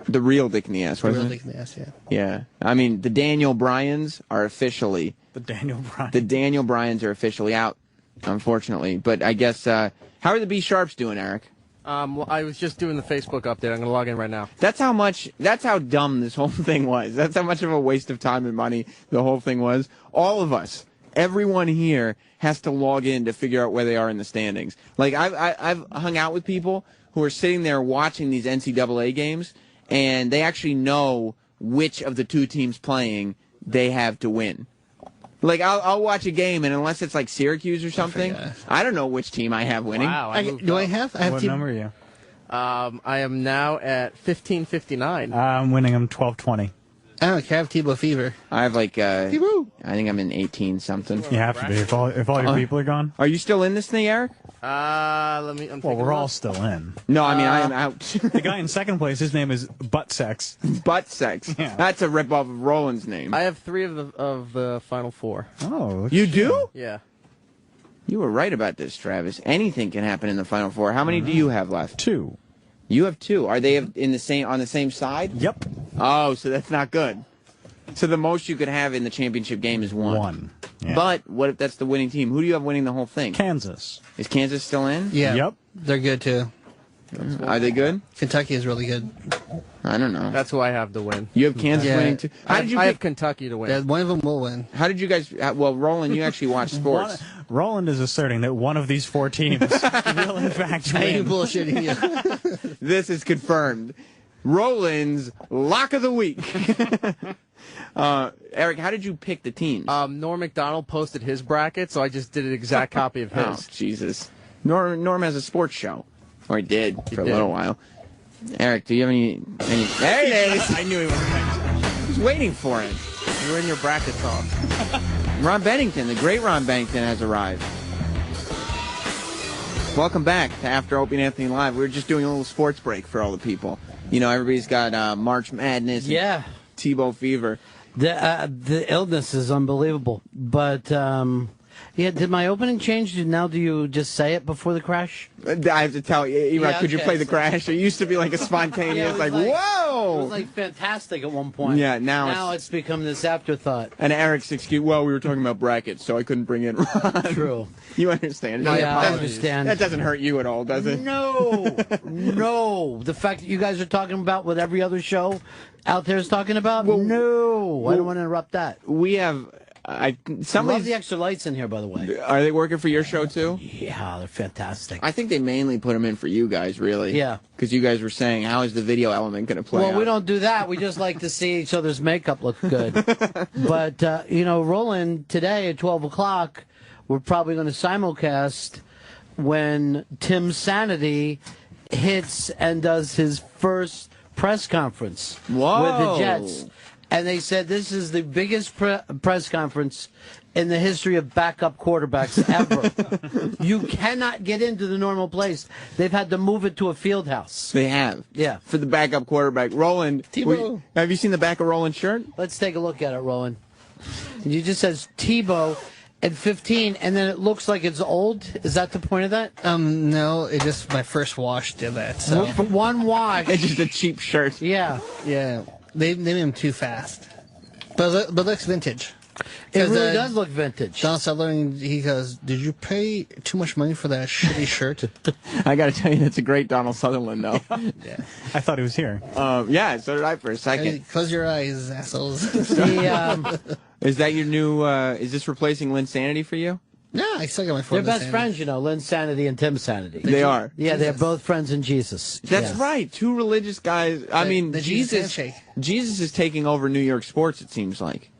The real Dick in the ass, wasn't it? The real Dick in the ass, yeah. Yeah. I mean, the Daniel Bryans are officially. The Daniel Bryans are officially out, unfortunately. But I guess. How are the B Sharps doing, Eric? Well, I was just doing the Facebook update. I'm going to log in right now. That's how dumb this whole thing was. That's how much of a waste of time and money the whole thing was. All of us. Everyone here has to log in to figure out where they are in the standings. Like, I've hung out with people who are sitting there watching these NCAA games, and they actually know which of the 2 teams playing they have to win. Like, I'll watch a game, and unless it's like Syracuse or something, I don't know which team I have winning. Wow, I have what number are you? I am now at 1559. I'm winning them 1220. I don't care. I have Tebow fever. I have like, I think I'm in 18 something. You have to be if all your people are gone. Are you still in this thing, Eric? Well, we're all still in. No, I mean, I am out. The guy in second place, his name is Butt Sex. Butt Sex. Yeah. That's a ripoff of Roland's name. I have 3 of the Final Four. Oh, you do? Yeah. You were right about this, Travis. Anything can happen in the Final Four. How many do you have left? 2. You have 2. Are they in the same on the same side? Yep. Oh, so that's not good. So the most you could have in the championship game is 1. 1. Yeah. But what if that's the winning team? Who do you have winning the whole thing? Kansas. Is Kansas still in? Yeah. Yep. They're good, too. Are they good? Kentucky is really good. I don't know. That's who I have to win. You have Kansas Yeah. winning too. How did you I pick? have Kentucky to win. Yeah, one of them will win. How did you guys? Well, Roland, you actually watch sports. Roland is asserting that one of these 4 teams will in fact I ain't win. bullshitting you. This is confirmed. Roland's lock of the week. Eric, how did you pick the teams? Norm Macdonald posted his bracket, so I just did an exact copy of his. Oh, Jesus. Norm has a sports show. Or he did for a little while. Eric, do you have any there it is! I knew he wasn't next. He's waiting for it. You're in your bracket talk. Ron Bennington, the great Ron Bennington, has arrived. Welcome back to After Opie and Anthony Live. We were just doing a little sports break for all the people. You know, everybody's got March Madness and Tebow fever. The illness is unbelievable. But, did my opening change? Now do you just say it before the crash? I have to tell you, Erod, could you play the crash? It used to be like a spontaneous, it was whoa! It was like fantastic at one point. Yeah, now it's become this afterthought. And Eric's excuse, well, we were talking about brackets, so I couldn't bring in Ron. True. You understand? Yeah, I understand. That doesn't hurt you at all, does it? No, no. The fact that you guys are talking about what every other show out there is talking about, no. I don't want to interrupt that. We have... I love the extra lights in here, by the way. Are they working for your show, too? Yeah, they're fantastic. I think they mainly put them in for you guys, really. Yeah. Because you guys were saying, how is the video element going to play out? We don't do that. We just like to see each other's makeup look good. But, Roland, today at 12 o'clock, we're probably going to simulcast when Tim Sanity hits and does his first press conference with the Jets. And they said this is the biggest press conference in the history of backup quarterbacks ever. You cannot get into the normal place. They've had to move it to a field house. They have. Yeah. For the backup quarterback. Roland. Tebow. Have you seen the back of Roland's shirt? Let's take a look at it, Roland. It just says Tebow at 15, and then it looks like it's old. Is that the point of that? No, it just my first wash did that. So one wash. It's just a cheap shirt. Yeah. Yeah. They made him too fast. But looks vintage. It really does look vintage. Don Sutherland, he goes, did you pay too much money for that shitty shirt? I got to tell you, that's a great Donald Sutherland, though. Yeah. I thought he was here. Yeah, so did I for a second. Close your eyes, assholes. Is that your new, is this replacing Linsanity for you? Yeah, I still got my They're best friends, Lynn Sanity and Tim Sanity. They are. Yeah, they're both friends in Jesus. That's right. 2 religious guys. I mean, Jesus is taking over New York sports, it seems like.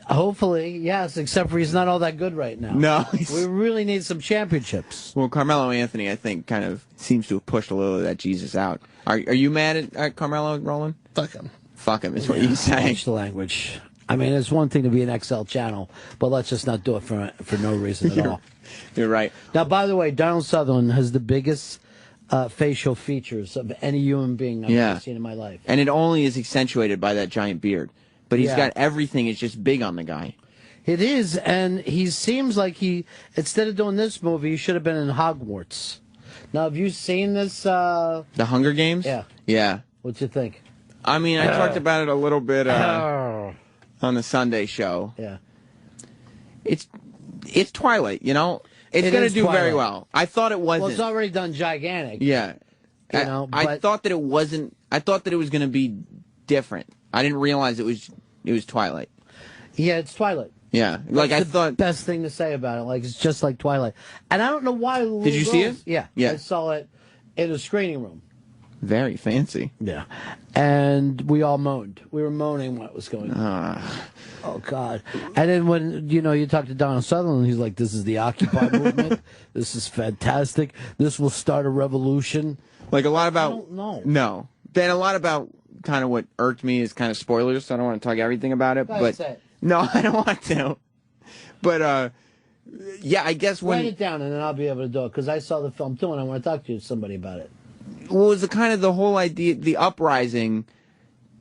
Hopefully, yes, except for he's not all that good right now. No. We really need some championships. Well, Carmelo Anthony, I think, kind of seems to have pushed a little of that Jesus out. Are you mad at Carmelo, Roland? Fuck him. Fuck him is what you say. Watch the language. I mean, it's one thing to be an XL channel, but let's just not do it for no reason at all. You're right. Now, by the way, Donald Sutherland has the biggest facial features of any human being I've ever seen in my life. And it only is accentuated by that giant beard. But he's got everything. It's just big on the guy. It is, and he seems like instead of doing this movie, he should have been in Hogwarts. Now, have you seen this? The Hunger Games? Yeah. Yeah. What'd you think? I mean, I talked about it a little bit on the Sunday show. Yeah. It's Twilight, It's going to do very well. I thought it wasn't. Well, it's already done gigantic. Yeah. I thought that it wasn't. I thought that it was going to be different. I didn't realize it was Twilight. Yeah, it's Twilight. Yeah, I thought best thing to say about it. Like it's just like Twilight, and I don't know why. Did you see it? Yeah, yeah. I saw it in a screening room. Very fancy. Yeah, and we all moaned. We were moaning what was going on. Oh God! And then when you talk to Donald Sutherland, he's like, "This is the Occupy movement. This is fantastic. This will start a revolution." Like a lot about. I don't know. No, then a lot about kind of what irked me is kind of spoilers, so I don't want to talk everything about it. But say it. No, I don't want to. But yeah, I guess when write it down and then I'll be able to do it because I saw the film too and I want to talk to somebody about it. Well, it was the whole idea. The uprising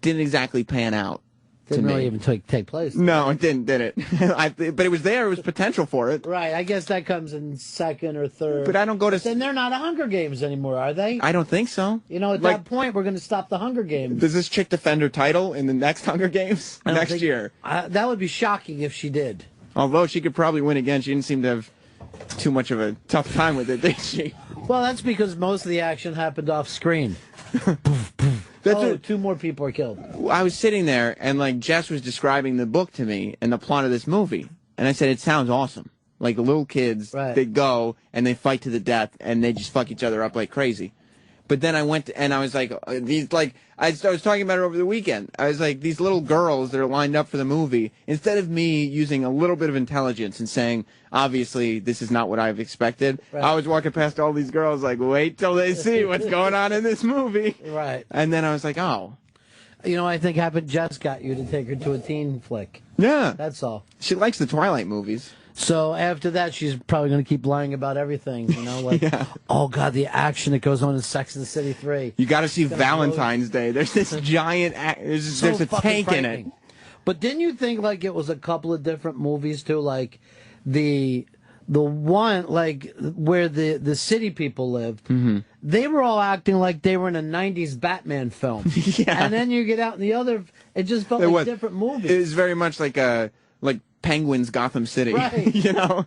didn't exactly pan out. Didn't really even take place. No, it didn't, did it? But it was there. It was potential for it. Right. I guess that comes in second or third. But I don't go to... Then they're not Hunger Games anymore, are they? I don't think so. You know, at that point, we're going to stop the Hunger Games. Does this chick defend her title in the next Hunger Games? Next year? That would be shocking if she did. Although she could probably win again. She didn't seem to have too much of a tough time with it, did she? Well, that's because most of the action happened off screen. Two more people are killed. I was sitting there, and like Jess was describing the book to me and the plot of this movie, and I said, it sounds awesome. Like little kids, they go and they fight to the death, and they just fuck each other up like crazy. But then I went and I was like, I was talking about it over the weekend. I was like, these little girls that are lined up for the movie, instead of me using a little bit of intelligence and saying, obviously, this is not what I've expected, I was walking past all these girls like, wait till they see what's going on in this movie. Right. And then I was like, oh. You know, I think Happen Jess got you to take her to a teen flick. Yeah. That's all. She likes the Twilight movies. So after that, she's probably going to keep lying about everything, you know, like, oh, God, the action that goes on in Sex and the City 3. You got to see Valentine's Day. There's this giant, there's a tank in it. But didn't you think, like, it was a couple of different movies, too? Like, the one, like, where the city people lived, they were all acting like they were in a 90s Batman film. And then you get out in the other, it just felt like different movies. It was very much like Penguin's Gotham City, right. You know?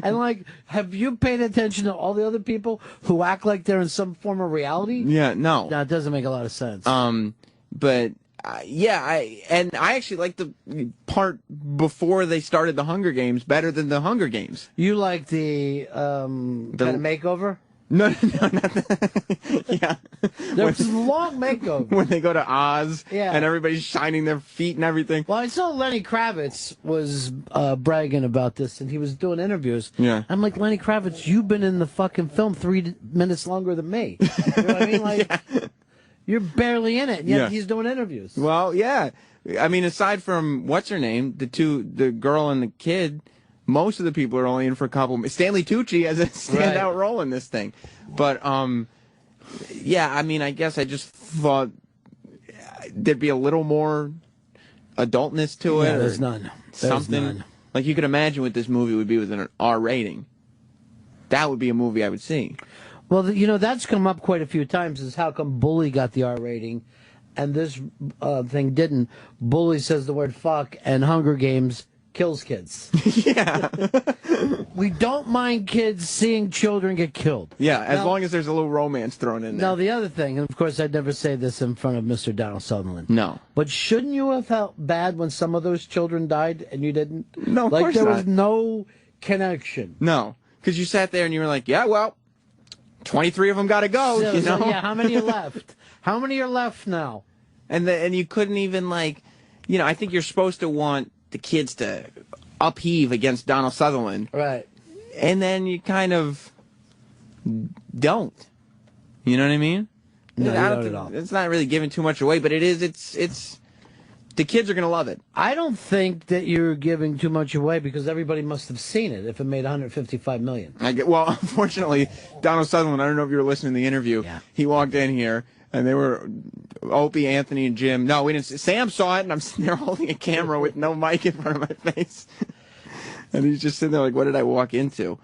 And, like, have you paid attention to all the other people who act like they're in some form of reality? Yeah, no. No, it doesn't make a lot of sense. But, I actually like the part before they started the Hunger Games better than the Hunger Games. You like the kind of makeover? No, not that. Yeah. There was a long makeover. When they go to Oz and everybody's shining their feet and everything. Well, I saw Lenny Kravitz was bragging about this, and he was doing interviews. Yeah. I'm like, Lenny Kravitz, you've been in the fucking film 3 minutes longer than me. You know what I mean? Like, you're barely in it, and yet he's doing interviews. Well, yeah. I mean, aside from, what's her name? The girl and the kid, most of the people are only in for a couple. Stanley Tucci has a standout role in this thing. But, yeah, I mean, I guess I just thought there'd be a little more adultness to it. Yeah, there's none. Something. None. Like you could imagine what this movie would be with an R rating. That would be a movie I would see. Well, you know, that's come up quite a few times, is how come Bully got the R rating and this thing didn't. Bully says the word fuck, and Hunger Games kills kids. Yeah. We don't mind kids seeing children get killed. Yeah, as long as there's a little romance thrown in there. Now, the other thing, and of course I'd never say this in front of Mr. Donald Sutherland. No. But shouldn't you have felt bad when some of those children died and you didn't? No, of course there not. was no connection. No, because you sat there and you were like, yeah, well, 23 of them got to go, you know? Yeah, how many are left? How many are left now? And you couldn't even, like, you know, I think you're supposed to want the kids to upheave against Donald Sutherland. Right. And then you kind of don't. You know what I mean? No, you don't at all. It's not really giving too much away, but it is. It's the kids are going to love it. I don't think that you're giving too much away because everybody must have seen it if it made $155 million. Well, unfortunately, Donald Sutherland, I don't know if you were listening to the interview. Yeah. He walked in here, and they were Opie, Anthony, and Jim. No, we didn't. Sam saw it, and I'm sitting there holding a camera with no mic in front of my face. And he's just sitting there like, what did I walk into?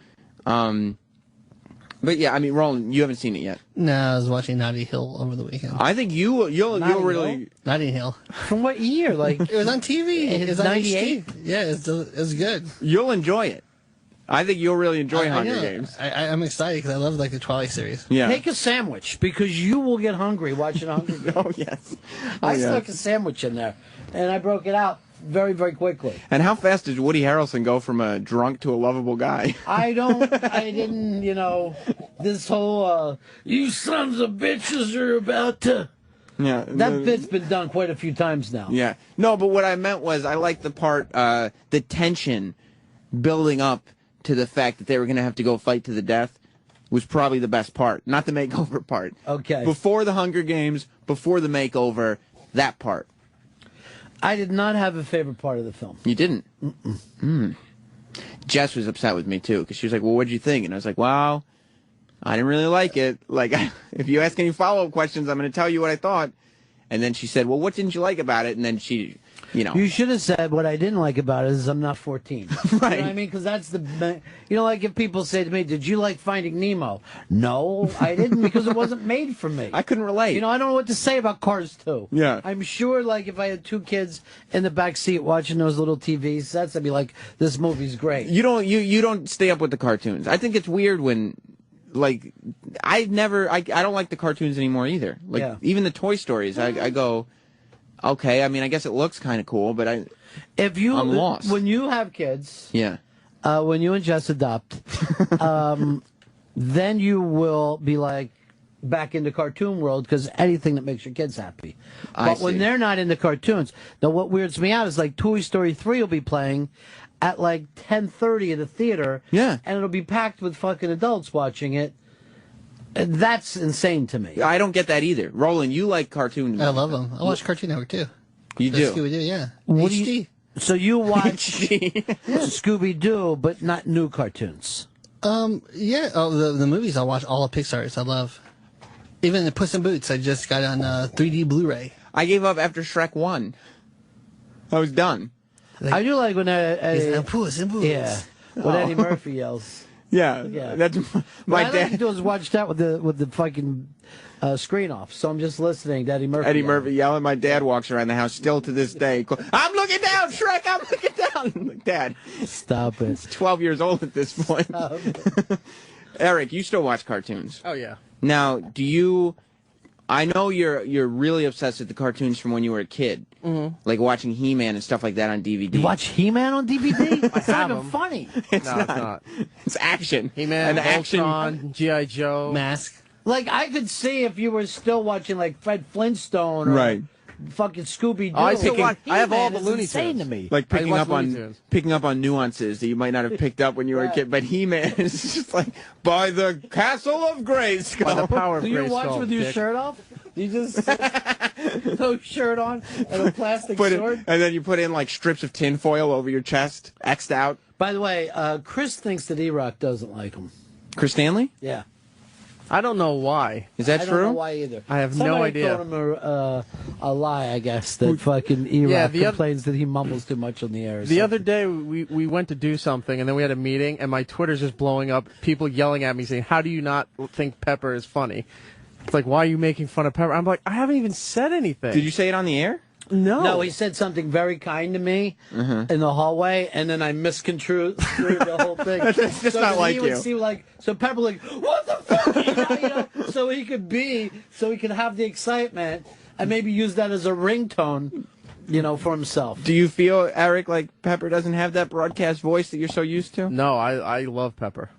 But yeah, I mean, Roland, you haven't seen it yet. No, I was watching Notting Hill over the weekend. I think you'll really... Notting Hill. From what year? Like it was on TV. It was 98? Yeah, it's good. You'll enjoy it. I think you'll really enjoy Hunger Games. I'm excited because I love like the Twilight series. Yeah. Take a sandwich because you will get hungry watching Hunger Games. Oh, yes. I stuck a sandwich in there, and I broke it out very, very quickly. And how fast did Woody Harrelson go from a drunk to a lovable guy? I didn't, you know, this whole, you sons of bitches are about to... Yeah. That bit's been done quite a few times now. Yeah. No, but what I meant was I liked the part, the tension building up to the fact that they were going to have to go fight to the death was probably the best part, not the makeover part. Okay. Before the Hunger Games, before the makeover, that part. I did not have a favorite part of the film. You didn't? Mm-mm. Jess was upset with me, too, because she was like, well, what'd you think? And I was like, wow, I didn't really like it. Like, if you ask any follow-up questions, I'm going to tell you what I thought. And then she said, well, what didn't you like about it? And then she You should have said what I didn't like about it is I'm not 14. Right. You know what I mean? Because that's like if people say to me, did you like Finding Nemo? No, I didn't because it wasn't made for me. I couldn't relate. I don't know what to say about Cars 2. Yeah. I'm sure, like, if I had 2 kids in the back seat watching those little TV sets, I'd be like, this movie's great. You don't stay up with the cartoons. I think it's weird when, like, I don't like the cartoons anymore either. Like, even the Toy Stories, I go, okay, I mean, I guess it looks kind of cool, but I'm lost. When you have kids, when you and Jess adopt, then you will be like back into cartoon world because anything that makes your kids happy. But when they're not into cartoons, now what weirds me out is like Toy Story 3 will be playing at like 10:30 at the theater, and it'll be packed with fucking adults watching it. That's insane to me. I don't get that either. Roland, you like cartoons. I love them. I watch Cartoon Network too. You do? Scooby-Doo, yeah. What HD. So you watch Scooby-Doo, but not new cartoons? Yeah. Oh, the movies I watch, all of Pixar's I love. Even the Puss in Boots I just got on 3D Blu-ray. I gave up after Shrek 1. I was done. I do like when Puss in Boots. Yeah. When Eddie Murphy yells. Yeah. That's my dad. All I like to do is watch that with the fucking screen off. So I'm just listening to Eddie Murphy. Eddie Murphy yelling. My dad walks around the house still to this day. I'm looking down, Shrek. I'm looking down. I'm like, Dad, stop it. He's 12 years old at this point. Eric, you still watch cartoons? Oh yeah. Now, do you? I know you're really obsessed with the cartoons from when you were a kid, like watching He-Man and stuff like that on DVD. You watch He-Man on DVD? It's not even funny. It's not. It's action. He-Man, action. Voltron, G.I. Joe, Mask. Like I could see if you were still watching like Fred Flintstone or fucking Scooby-Doo. I have all the Looney insane Tunes. to me. Like picking up on nuances that you might not have picked up when you were a kid. But He-Man is just like by the Castle of Grayskull. By the power of Do Grayskull. you watch with your shirt off? You just no shirt on and a plastic sword. And then you put in like strips of tinfoil over your chest, X'd out. By the way, Chris thinks that E-Rock doesn't like him. Chris Stanley? Yeah. I don't know why. Is that I true? don't know why either. I have Somebody no idea. told him a lie, I guess, that fucking E-Rock complains that he mumbles too much on the air. The other day, we went to do something, and then we had a meeting, and my Twitter's just blowing up, people yelling at me saying, how do you not think Pepper is funny? It's like, why are you making fun of Pepper? I'm like, I haven't even said anything. Did you say it on the air? No. No, he said something very kind to me in the hallway, and then I misconstrued the whole thing. That's just not like he you. Would see so Pepper like, what the fuck? So he could have the excitement and maybe use that as a ringtone, for himself. Do you feel, Eric, like Pepper doesn't have that broadcast voice that you're so used to? No, I love Pepper.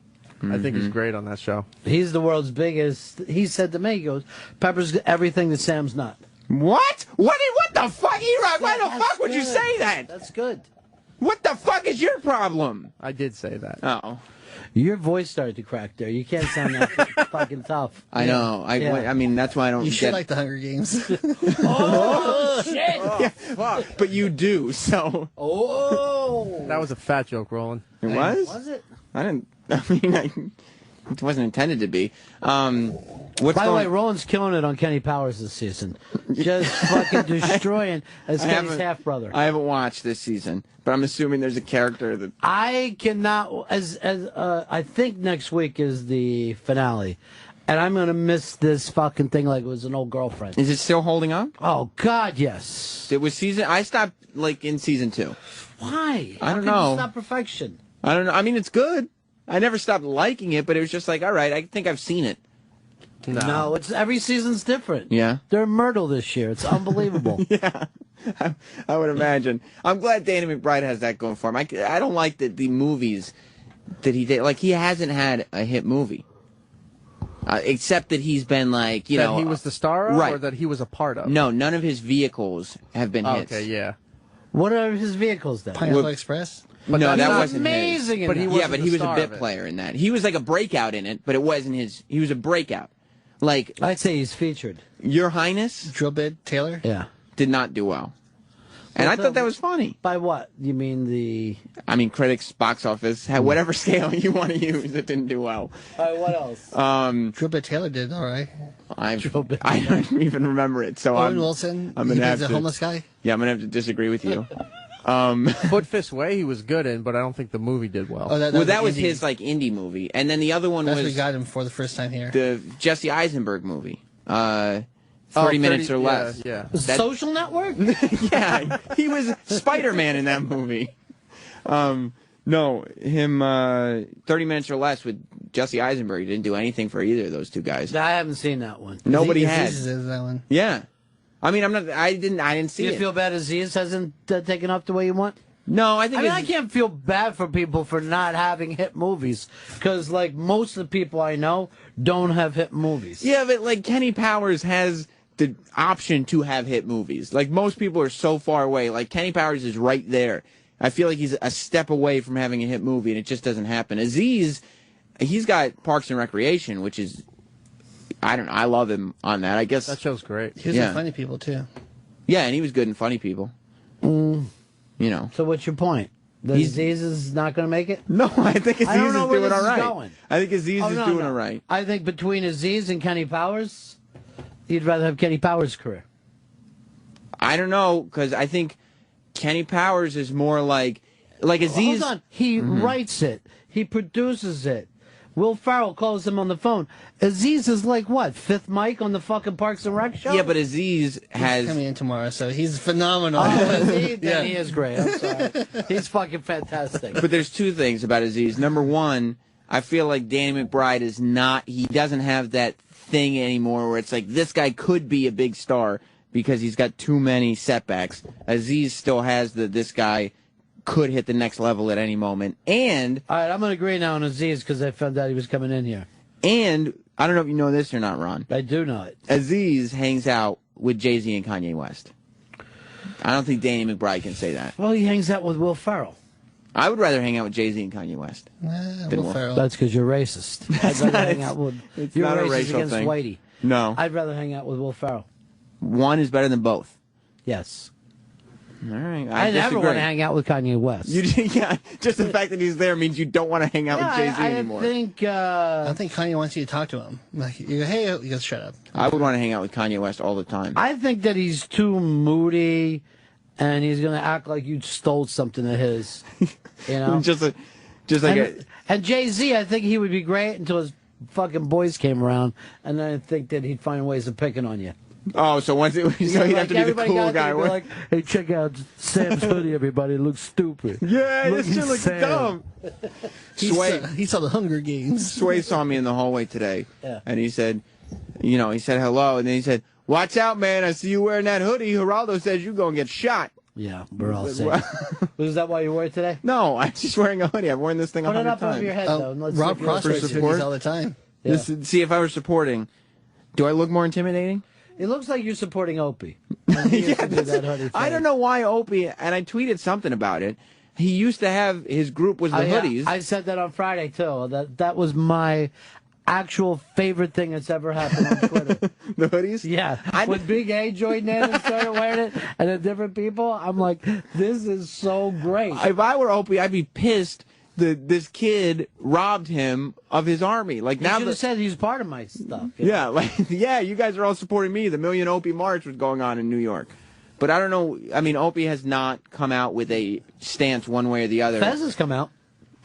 I think he's great on that show. He's the world's biggest. He said to me, he goes, Pepper's everything that Sam's not. What? What the fuck, E-Rock? Why the fuck would you say that? That's good. What the fuck is your problem? I did say that. Oh. Your voice started to crack there. You can't sound that fucking tough. I know. I mean, that's why I don't You should like the Hunger Games. Oh, shit! Yeah, fuck. But you do, so. Oh! That was a fat joke, Roland. It was? Was it? I mean, it wasn't intended to be. By the way, Roland's killing it on Kenny Powers this season. Just fucking destroying as Kenny's half-brother. I haven't watched this season, but I'm assuming there's a character that... I cannot... I think next week is the finale, and I'm going to miss this fucking thing like it was an old girlfriend. Is it still holding up? Oh, God, yes. It was I stopped, in season 2. Why? I don't know. know. It's not perfection. I don't know. I mean, it's good. I never stopped liking it, but it was just like, all right, I think I've seen it. No, it's every season's different. Yeah. They're in Myrtle this year. It's unbelievable. Yeah, I would imagine. I'm glad Danny McBride has that going for him. I don't like the movies that he did. Like, he hasn't had a hit movie. Except that he's been like, that he was the star of, right. or that he was a part of? No, none of his vehicles have been hits. Okay, yeah. What are his vehicles then? Pineapple Express? But no, that wasn't amazing. His. But he was a bit player in that. He was like a breakout in it, but it wasn't his. He was a breakout. Like, I'd say he's featured. Your Highness, Drill Bit Taylor, did not do well, and I thought that was funny. By what? You mean the? I mean, critics, box office, whatever scale you want to use, it didn't do well. All right, what else? Drill Bit Taylor did all right. I don't even remember it. So Owen Wilson. I'm gonna have the to, homeless guy. Yeah, I'm gonna have to disagree with you. Foot Fist Way he was good in, but I don't think the movie did well. Oh, that was his like indie movie, and then the other one That's was we got him for the first time here. the Jesse Eisenberg movie. 30 minutes or less. Yeah. Social Network? Yeah, he was Spider-Man in that movie. No, him 30 minutes or less with Jesse Eisenberg. He didn't do anything for either of those two guys. I haven't seen that one. Nobody has. Aziz is that one. Yeah. I mean, I didn't see Do you it. feel bad Aziz hasn't taken off the way you want? No, I think I can't feel bad for people for not having hit movies because, like, most of the people I know don't have hit movies. Yeah, but like Kenny Powers has the option to have hit movies. Like most people are so far away. Like Kenny Powers is right there. I feel like he's a step away from having a hit movie, and it just doesn't happen. Aziz, he's got Parks and Recreation, which is, I don't know, I love him on that. I guess that show's great. He was in Funny People too. Yeah, and he was good in Funny People. You know. So what's your point? Aziz is not going to make it? No, I think Aziz is doing all right. Going. I think Aziz is doing all right. I think between Aziz and Kenny Powers, you'd rather have Kenny Powers' career. I don't know, because I think Kenny Powers is more like Aziz. Hold on. He writes it. He produces it. Will Ferrell calls him on the phone. Aziz is like, what, fifth mic on the fucking Parks and Rec show? Yeah, but Aziz has... He's coming in tomorrow, so he's phenomenal. Oh, Aziz? Then he is great. I'm sorry. He's fucking fantastic. But there's two things about Aziz. Number one, I feel like Danny McBride is not... He doesn't have that thing anymore where it's like, this guy could be a big star because he's got too many setbacks. Aziz still has this guy could hit the next level at any moment. And... All right, I'm going to agree now on Aziz because I found out he was coming in here. And, I don't know if you know this or not, Ron. I do know it. Aziz hangs out with Jay-Z and Kanye West. I don't think Danny McBride can say that. Well, he hangs out with Will Ferrell. I would rather hang out with Jay-Z and Kanye West. Will Ferrell. That's because you're racist. I'd rather hang out with... It's You're not a racist racial against thing. Whitey. No. I'd rather hang out with Will Ferrell. One is better than both. Yes. All right. I never want to hang out with Kanye West. Yeah, just the fact that he's there means you don't want to hang out with Jay-Z anymore. I think Kanye wants you to talk to him. Like, you go, hey, he goes, shut up. I would want to hang out with Kanye West all the time. I think that he's too moody, and he's going to act like you stole something of his. You know, and Jay-Z, I think he would be great until his fucking boys came around, and then I think that he'd find ways of picking on you. Oh, so he'd have to be the cool guy. Be like, hey, check out Sam's hoodie, everybody. It looks stupid. Yeah, this shit looks dumb. He saw the Hunger Games. Sway saw me in the hallway today, yeah. And he said, he said hello, and then he said, watch out, man, I see you wearing that hoodie. Geraldo says you're going to get shot. Yeah, we're all saying. Was that why you wore it today? No, I'm just wearing a hoodie. I've worn this thing 100 times. Put it up over your head, though. Rob Cross wears hoodies all the time. Yeah. See, if I were supporting, do I look more intimidating? It looks like you're supporting Opie. I don't know why Opie, and I tweeted something about it. He used to have, his group was the hoodies. I said that on Friday, too. That was my actual favorite thing that's ever happened on Twitter. The hoodies? Yeah. When Big A joined in and started wearing it, and the different people, I'm like, this is so great. If I were Opie, I'd be pissed that this kid robbed him of his army. Like, now you should have said he's part of my stuff. Yeah, you guys are all supporting me. The Million Opie March was going on in New York. But I don't know. I mean, Opie has not come out with a stance one way or the other. Fez has come out.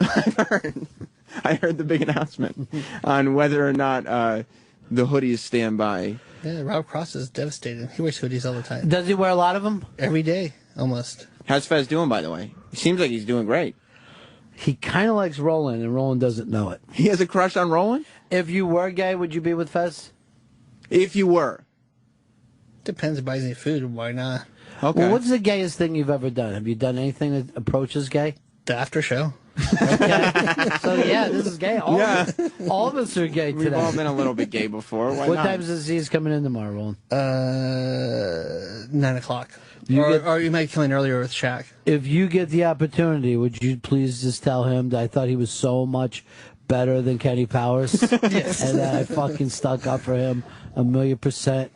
I heard the big announcement on whether or not the hoodies stand by. Yeah, Rob Cross is devastated. He wears hoodies all the time. Does he wear a lot of them? Every day, almost. How's Fez doing, by the way? He seems like he's doing great. He kind of likes Roland, and Roland doesn't know it. He has a crush on Roland? If you were gay, would you be with Fez? If you were. Depends if he buys any food. Why not? Okay. Well, what's the gayest thing you've ever done? Have you done anything that approaches gay? The after show. Okay. So, yeah, this is gay. All of us are gay today. We've all been a little bit gay before. Why what not? time is Aziz coming in tomorrow, Roland? 9 o'clock. Or you might come in earlier with Shaq. If you get the opportunity, would you please just tell him that I thought he was so much better than Kenny Powers? Yes. And that I fucking stuck up for him 1,000,000%.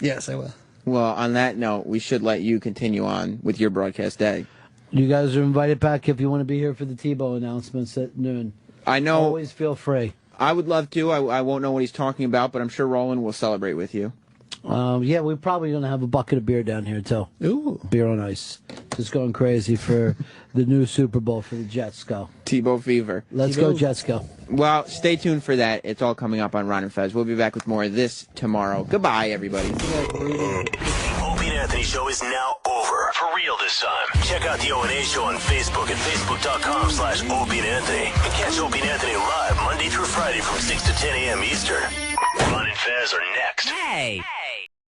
Yes, I will. Well, on that note, we should let you continue on with your broadcast day. You guys are invited back if you want to be here for the Tebow announcements at noon. I know. Always feel free. I would love to. I won't know what he's talking about, but I'm sure Roland will celebrate with you. Yeah, we're probably going to have a bucket of beer down here, too. Ooh. Beer on ice. Just going crazy for the new Super Bowl for the Jets. Go. Tebow fever. Let's go, Jets, go. Well, stay tuned for that. It's all coming up on Ron and Fez. We'll be back with more of this tomorrow. Goodbye, everybody. The Opie and Anthony Show is now over. For real this time. Check out the O&A Show on Facebook at facebook.com/Opie and Anthony. And catch Opie and Anthony live Monday through Friday from 6 to 10 a.m. Eastern. Ron and Fez are next. Hey.